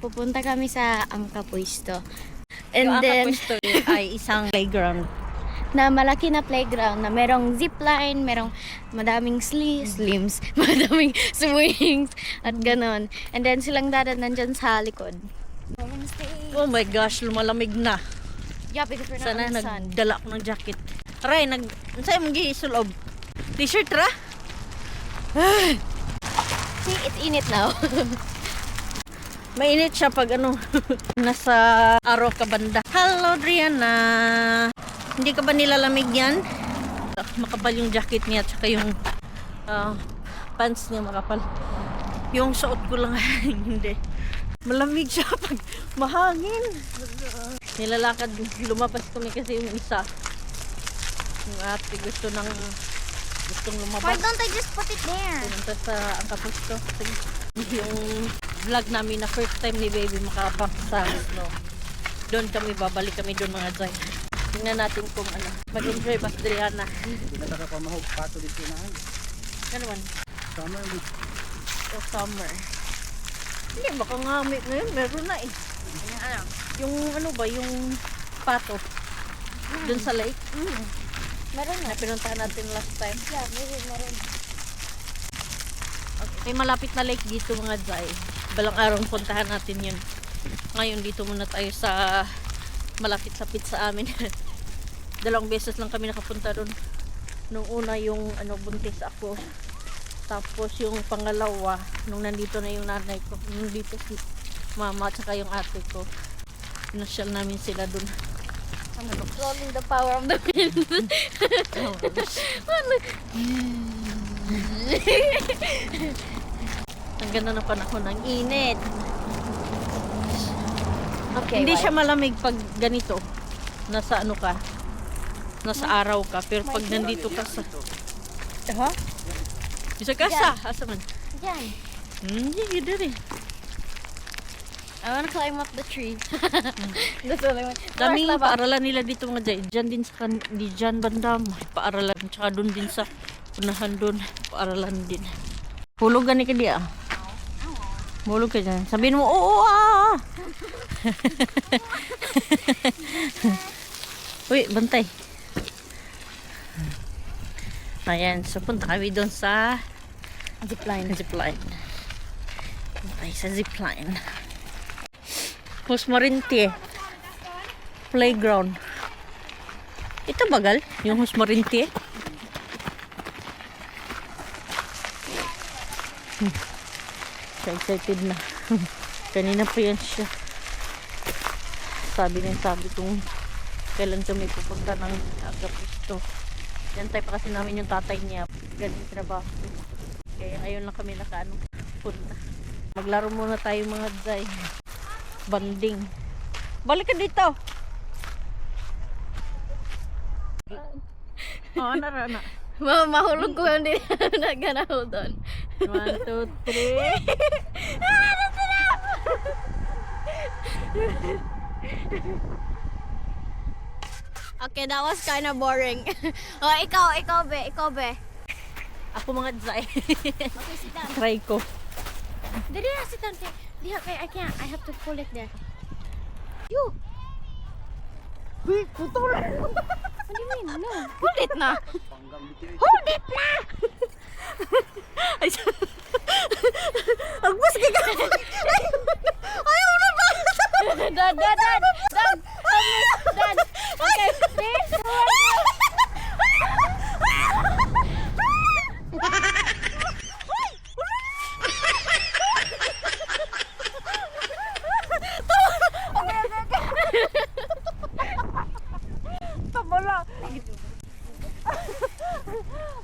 pupunta kami sa Angkapuisto. Yung And then, Angkapuisto ay isang playground. na malaki na playground na merong zipline, merong madaming slims, madaming swings, at ganon. And then silang dadan nandyan sa likod. Oh my gosh, lumalamig na. Yeah, because we're not Sana on the sun. nagdala ako ng jacket. Aray, sa'yo mong gisulob. T-shirt ra? See, it's init now. Mainit siya pag ano, nasa araw ka banda. Hello, Driana. Hindi ka ba nilalamig yan? Makapal yung jacket niya at saka yung pants niya makapal. Yung suot ko lang hindi. Malamig siya pag mahangin. Nilalakad, lumabas kami kasi yung isa. Yung ate gustong lumabas. Why don't I just put it there? Punta sa Angkapuisto. Yung vlog namin na first time ni baby makapang sa snow. Doon kami, babalik kami doon mga Zay. Tingnan natin kung ano. Mag-enjoy mas Driana. Hindi na nakapamahog pato dito na. Ano man? Summer week. O summer. Hindi, baka nga ngayon meron na eh. Yung ano ba, yung pato. Doon sa lake. Meron Na pinuntahan natin last time. Yeah, meron. May malapit na lake dito mga Zay. Balang araw puntahan natin yun. Ngayon dito muna tayo sa malapit-lapit sa amin. 2 beses lang kami nakapunta doon. Nung una yung buntis ako. Tapos yung pangalawa, nung nandito na yung nanay ko. Nung dito si mama at saka yung ate ko. Pinasyal namin sila doon. Controlling the power of the wind. Ang ganda ng panahon ng init. Okay, Hindi siya malamig pag ganito. Nasa ano ka? Nasa araw ka. Pero pag nandito ka sa... Ha? Bisa ka sa? Asa man? Yan. Hindi, rin. I wanna climb up the tree. That's all I want. Daming paaralan nila dito mga Jay. Diyan din sa di dyan banda. May paaralan. Tsaka doon din sa unahan doon. Paaralan din. Hulog gani ka diya. Hulog ka dyan. Sabihin mo, oo Uy, bantay. Ayan, so punta kami doon sa Zipline. Bantay sa zipline. Husmarinti playground. Ito bagal, yung Husmarinti. Siya excited na. Kanina pa yan siya. Sabi kung kailan kami pupunta ng Angkapuisto. Yantay pa kasi namin yung tatay niya. Ganun trabaho. Kaya ngayon lang kami punta. Maglaro muna tayo mga Zay. Banding. Balik ka dito. Oo, na. Mahulog ko hindi na gonna hold on. 1, 2, 3. Okay, that was kind of boring. Oh, ikaw be. Ako mga Zay. Okay, sit down. Try ko. Dali na, sit down. I can't. I have to pull it there. You. Uy, putol. What do you mean? No. Hold it na. Hold it na. Agwas ka ka. Ayaw na ba? Dad. Okay, this one.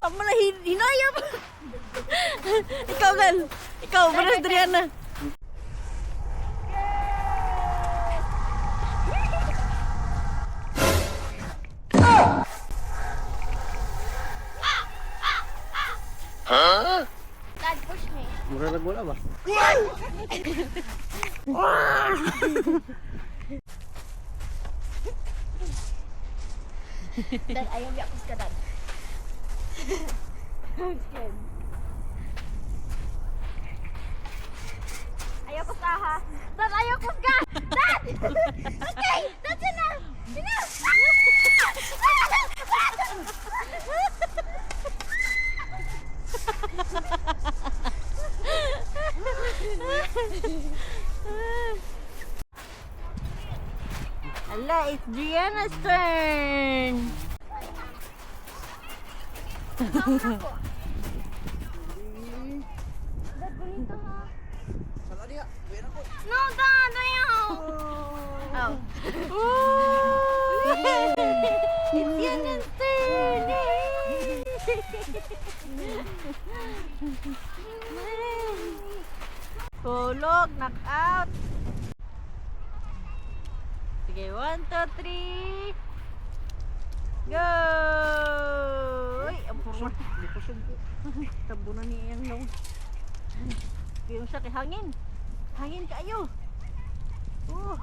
Tama na, hinayap. Ikaw, Maras Driana. Dad, push me. Muralag wala ba? Dad, ayaw yakos ka, Dad. I'm scared. Ayaw ayoko sa ha. Dad, ayoko ka! Dad! Okay, that's enough! Enough! Ala, it's Gianna's turn. Dad, bonito ha. Sala dia, buwan ako. No, Dad, ayaw! Oh. It's Gianna's turn. Tulog, knock out. Sige, 1, 2, 3. Go! Uy, ang purma. Di ko subo. Tabunan niya yung long. Yung siya kay hangin. Hangin kayo. Oh.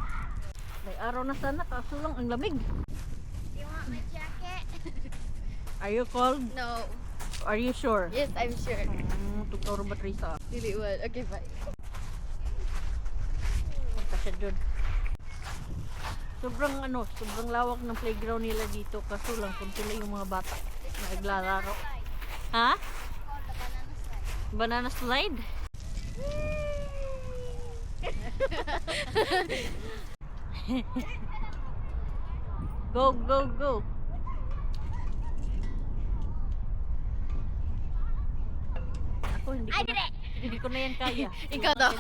May araw na sana, kaso lang ang lamig. Do you want my jacket? Are you cold? No. Are you sure? Yes, I'm sure. Tuturo ba Teresa? Really well. Okay, bye. Punta siya dun. Sobrang lawak ng playground nila dito. Kaso lang, kunti lang yung mga bata na naglalaro. Ha? Banana slide? Go, go, go! Ako, hindi ko na yan kaya. Ikaw daw.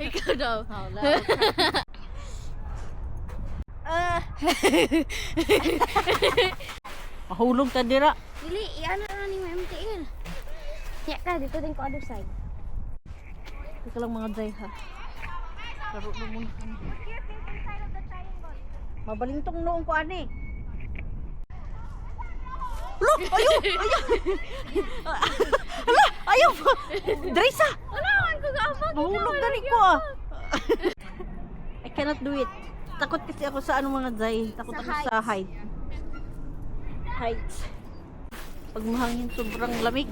Ikaw daw. Oh, lawak. Mahulog ka dira. Dili, iyan na ni MTL. Ya ka, dito din ko other side. Ito lang mga day ha. Laro na muna kami. Mabalintong noong ko ani. Look! Ayaw! Ayaw! Dresa! Wala, ang kagabag. Mahulog na rin ko ah. I cannot do it. Takot kasi ako sa ano mga day. Takot Sa ako sa height. Heights. Pag mahangin sobrang lamig.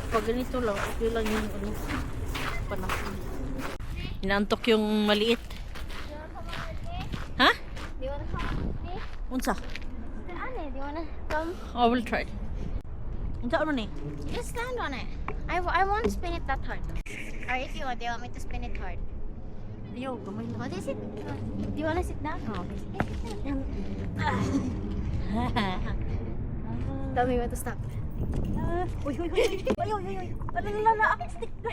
Pag ganito lang, okay lang yung ano, panahon. Inaantok yung maliit. Ha? Do you wanna come with me? Unsa? Ane, do you wanna come? I will try. Unsa ano ni? Just stand on it. I won't spin it that hard. Or if you want, do you want me to spin it hard? Ayaw, gamay lang. What is it? Do you wanna sit down? Oh. Tell me when to stop. Uy, uy, uy. Ayaw, ayaw, ayaw. Alalala, ang stick na.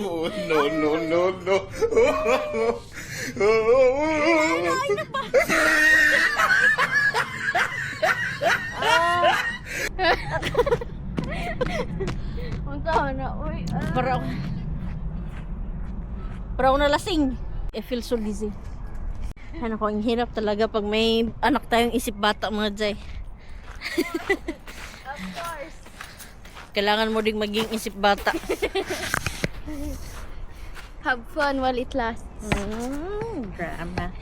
Oh, no, no, no, no. Unta na, uy. Para ako nalasing. I feel so dizzy. Ano ko, ang hirap talaga pag may anak tayong isip bata mga jay. Of course. Kailangan mo ding maging isip bata. Have fun while it lasts. Drama.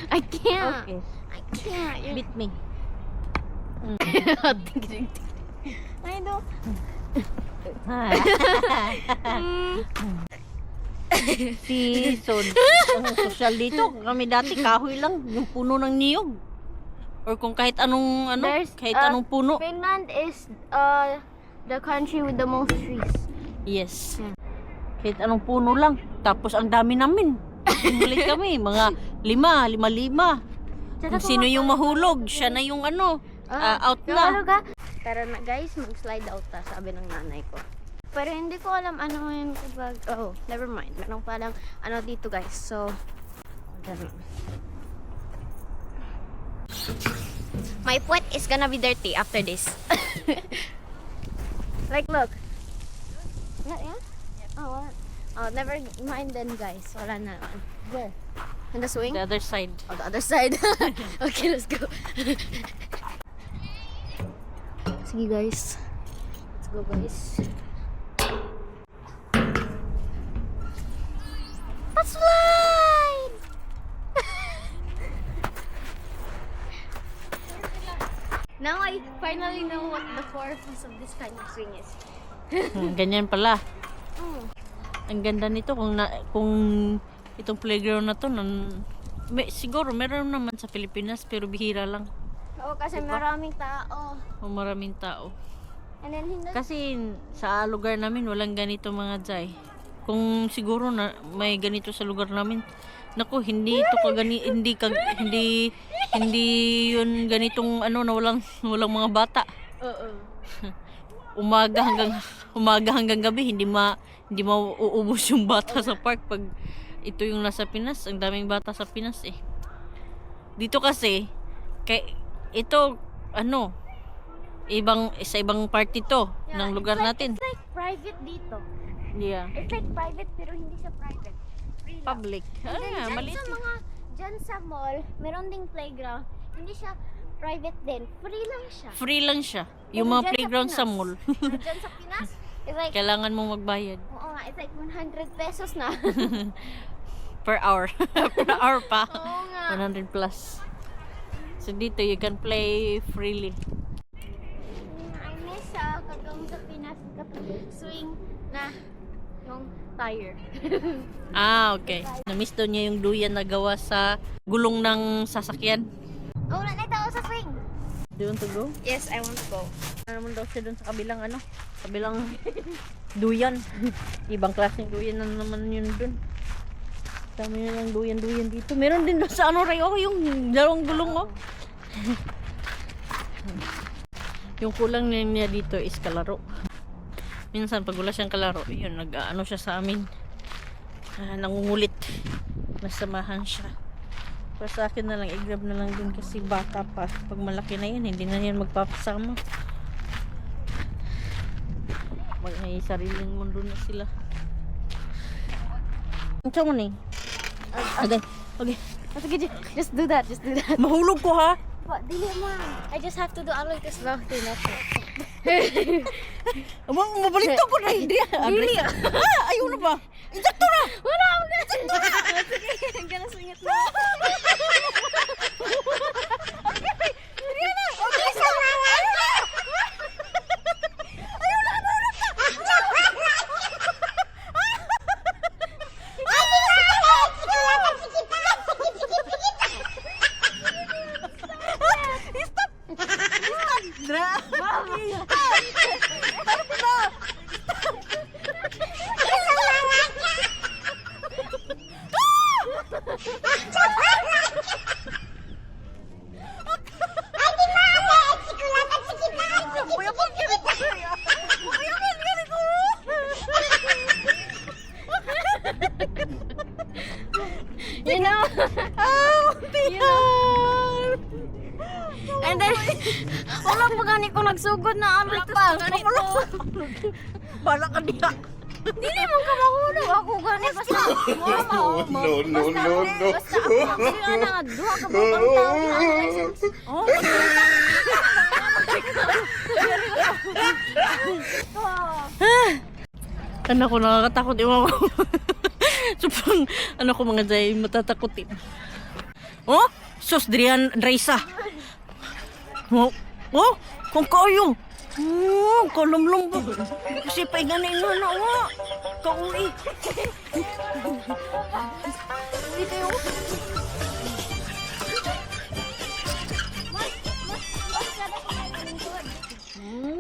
I can't. Okay. I can't. You're... Beat me. I know. Season. Ang social dito, kami dati kahoy lang, yung puno ng niyog. Or kung kahit anong ano, There's, kahit anong puno. Finland is the country with the most trees. Yes. Kahit anong puno lang. Tapos ang dami namin. Bumalik kami, mga 5. Kung sino yung mahulog, siya na yung ano, out na. Pero na guys, mag-slide out ta, sabi ng nanay ko. Pero hindi ko alam ano yun kapag, oh, never mind. Meron palang ano dito guys, so, my foot is gonna be dirty after this. Like, look. Yeah? Oh, what? Oh, never mind then guys. Wala na naman. Where? In the swing? The other side. On the other side. Okay, let's go. Sige guys. Let's go guys. Let's slide! Now I finally know what the purpose of this kind of swing is. Ganyan pala. Mm. Ang ganda nito kung itong playground na to siguro meron naman sa Pilipinas pero bihira lang. Oo, kasi maraming tao. O maraming tao. And then, hindi. Kasi sa lugar namin walang ganito mga jay. Kung siguro na may ganito sa lugar namin, naku, hindi yun ganitong ano na walang mga bata. Oo. Umaga hanggang gabi hindi mauubos yung bata sa park pag ito yung nasa Pinas. Ang daming bata sa Pinas eh. Dito kasi ito ano sa ibang part ito ng lugar natin. It's like private dito. Yeah. It's like private pero hindi siya private. Free lang. Public. And then, Maliit. dyan sa mall, meron ding playground. Hindi siya private din. Free lang siya. Free lang siya. Yung mga Dyan playground sa Pinas. mall. Dyan sa Pinas, it's like, Kailangan mong magbayad oo nga, it's like 100 pesos na. per hour. Per hour pa. Oo nga. 100 plus. So dito you can play freely. I miss kagawang sa Pinas, swing na yung tire. Okay. Na-miss daw niya yung duyan na gawa sa gulong ng sasakyan. Oh, na tao sa swing. Do you want to go? Yes, I want to go. Ano naman daw siya dun sa kabilang duyan. Ibang klaseng duyan na naman yun dun. Dami na lang duyan dito. Meron din doon sa Ray, yung dalawang gulong oh. Yung kulang niya dito is kalaro. Minsan pag wala siyang kalaro, yun, nag-ano siya sa amin. Nangungulit. Nasamahan siya. Para sa akin na lang, i-grab na lang din kasi bata pa. Pag malaki na yan, hindi na yan magpapasama. May sariling mundo na sila. Ang mo ni? Okay. Sige, just do that. Mahulog ko ha? What? Dili man. I just have to do all of this rough thing. Mabalik to ko na hindi. Dili. Ayaw na ba? Insakto na! Wala ako na. Sige, I'm gonna swing it now. You know? And then, wala pa gani ko nagsugod na amit pa. Bala ka diya. Dili mo ka mahulog ako gani basta. No. Basta ako siya na duha ka butang tao ang license. Oh. Ano ko nakakatakot iwan ko. Sobrang ano ko mga jay matatakotin. Oh, sus Dreysa. Oh, kung kayo. Kalumlum ba? Kasi painganin mo na wa. Kauwi. Uwi kayo.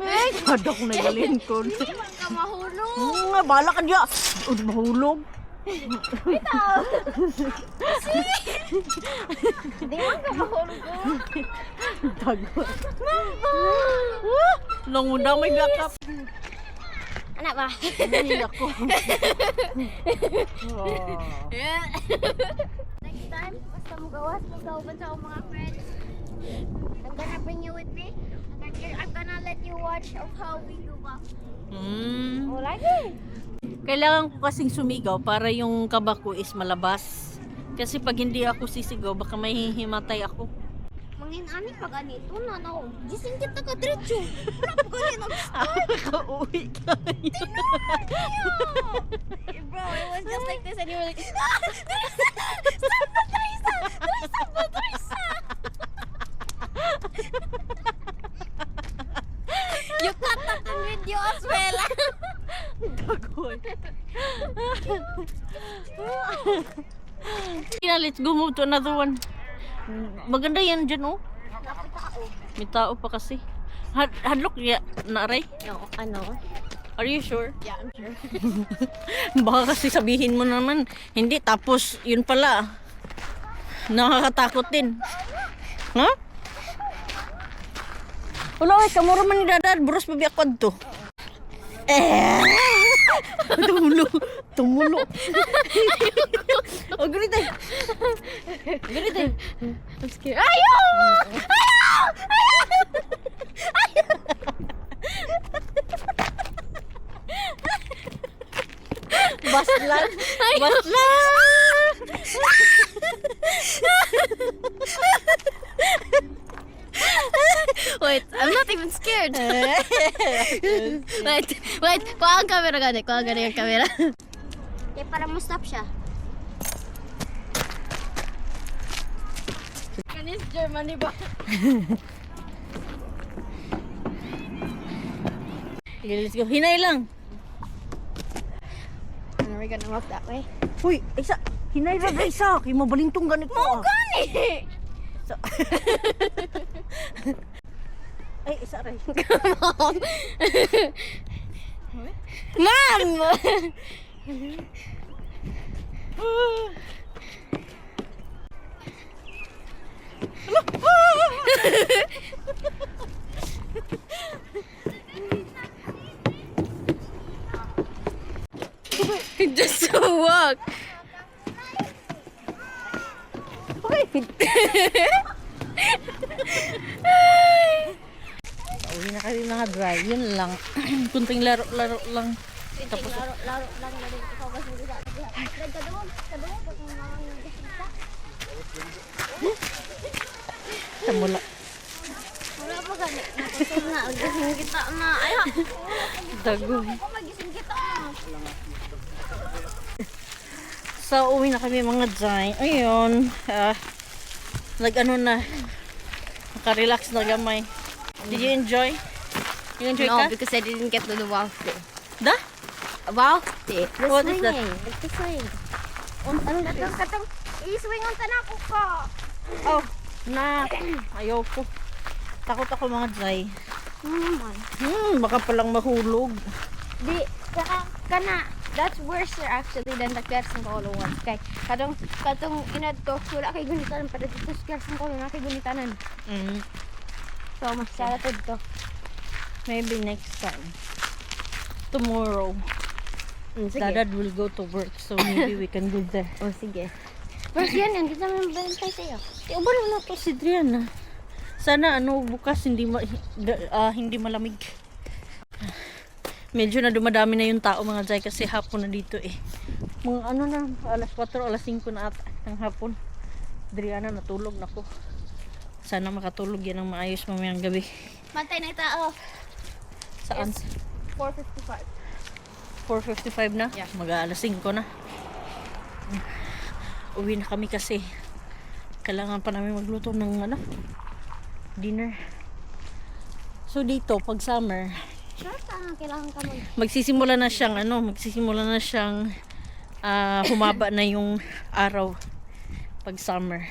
Ay, kada ko nagalingkod. Dili man ka mahulog. Nga, bala ka diya. Mahulog. Bitaw. Di man ka mahulog. Tago. Nang muna may backup. Anak ba? Hindi ako. Next time, basta mo gawas, magkauban sa akong mga friends. I'm gonna bring you with me. I'm gonna let you watch of how we do ba. Oh, lagi. Kailangan ko kasing sumigaw para yung kaba ko is malabas. Kasi pag hindi ako sisigaw, baka may himatay ako. Mangin ani pa ganito na no. Gising kita ka diretso. Wala pa gani nag-start. Kauwi ka. Bro, it was just like this and you were like, stop the Teresa! Stop the Teresa! You cut that on video as well. Yeah, let's go move to another one. Maganda yan dyan, oh. May tao pa kasi. Hadlock ya na Ray? No, ano? Are you sure? Yeah, I'm sure. Baka kasi sabihin mo naman, hindi, tapos yun pala. Nakakatakot din. Ha? Wala, kamura man ni Dadad, buros pabiakwad to. Tumulo. Oh, ganito. Ganito. I'm scared. Ayaw! Baslan. Baslan. Wait, I'm not even scared. wait. Kuha ang camera gani. Kuha gani yung camera. Okay, para mo stop siya. Kanis Germany ba? Okay, let's go. Hinay lang. And are we gonna walk that way? Uy, isa. Hinay lang isa. Kaya mabalintong ganito. Oh, gani! So, ay, isa rin. Mom! Just walk. Uwi na kami mga dry. Yun lang. Kunting laro-laro lang. Tapos, laro lang na rin. Ikaw kasi hindi ka. Kadungog pag mga nagkikita. tamula. Wala pa gani. Nakusog na. Gising kita na. Ayaw. Dago. Ako magising kita na. So, uwi na kami mga dry. Ayun. Nag-ano na. Naka-relax na gamay. Did you enjoy? You enjoy No, ka? because I didn't get to the wow thing. Da? Wow thing? The What is that? swinging. Like the swing. Ano katong i-swing ang tanako ko. Oh, na. Ayoko. Takot ako mga dry. Ano naman? Baka palang mahulog. Di, kana, that's worse actually than the Quezon Colo ones. Kay, katong inad to, wala kay gunitanan, pero dito sa Quezon Colo na kay gunitanan. So, mas salatod to. Maybe next time. Tomorrow. Sige. Dad will go to work, so maybe we can go there. O, sige. Pero yan, hindi naman bantay sa'yo. Ubalo na to si Driana. Sana bukas hindi hindi malamig. Medyo na dumadami na yung tao mga Jai kasi hapon na dito eh. Mga na, alas 4, alas 5 na ata ng hapon. Driana, natulog na ko. Sana makatulog yan ng maayos mamayang gabi. Bantay na tao. Saan? 4:55. 4:55 na? Yeah. Mag-aalas 5 na. Uwi na kami kasi kailangan pa namin magluto ng dinner. So dito, pag summer, Sure kailangan ka magsisimula na siyang humaba na yung araw pag summer.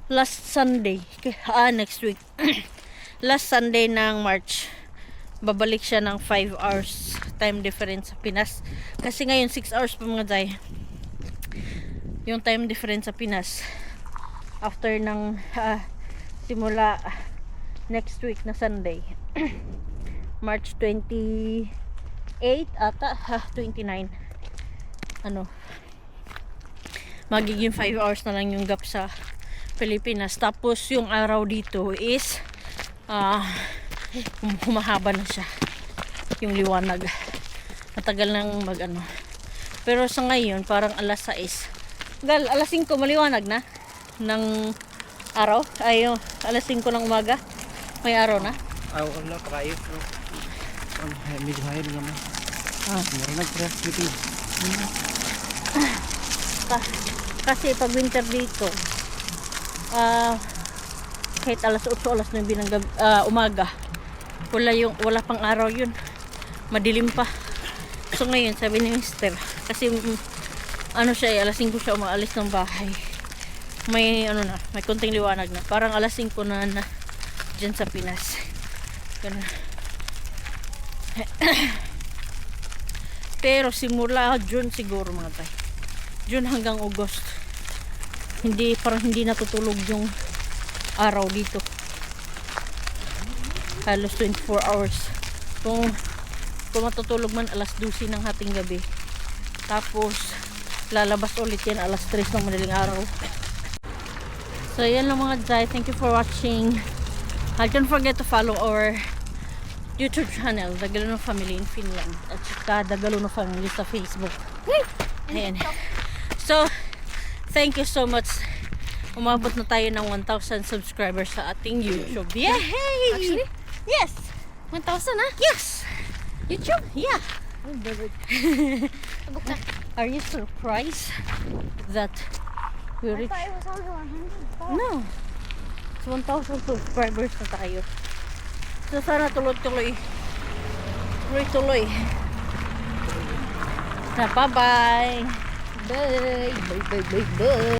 Last Sunday, next week, last Sunday ng March, babalik siya ng 5 hours time difference sa Pinas. Kasi ngayon 6 hours pa mga Jai. Yung time difference sa Pinas. After ng simula next week na Sunday. March 28 ata, 29. Magiging 5 hours na lang yung gap sa Pilipinas. Tapos yung araw dito is humahaba na siya. Yung liwanag. Matagal nang Pero sa ngayon, parang alas 6. Alas 5 maliwanag na ng araw. Ay, alas 5 ng umaga. May araw na. Wala pa kayo. Medyo higher naman. Meron nag-traffic. Kasi pag winter dito, kahit alas 8, alas 9 ng umaga, wala pang araw yun. Madilim pa. So ngayon, sabi ni Mister, kasi ano siya, alas 5 siya umaalis ng bahay. May ano na, may konting liwanag na. Parang alas 5 na dyan sa Pinas. Ganun. Pero simula June siguro mga tay. June hanggang August. Parang hindi natutulog yung araw dito. Halos 24 hours. Kung matutulog man alas 12 ng hating gabi. Tapos lalabas ulit yan alas 3 ng madaling araw. So yan lang mga day. Thank you for watching. Don't forget to follow our YouTube channel, The Galano Family in Finland. At saka The Galano Family sa Facebook. Ayan. So, thank you so much. Umabot na tayo ng 1,000 subscribers sa ating YouTube. Yay! Actually? Yes! 1,000 ha? Yes! YouTube? Yeah! Oh, David. Abok na. Are you surprised that we I reached? thought it was only 100. No! So, 1,000 subscribers na tayo. So, sana tuloy-tuloy. Tuloy-tuloy. Na, bye-bye! Bye. Bye, bye, bye, bye.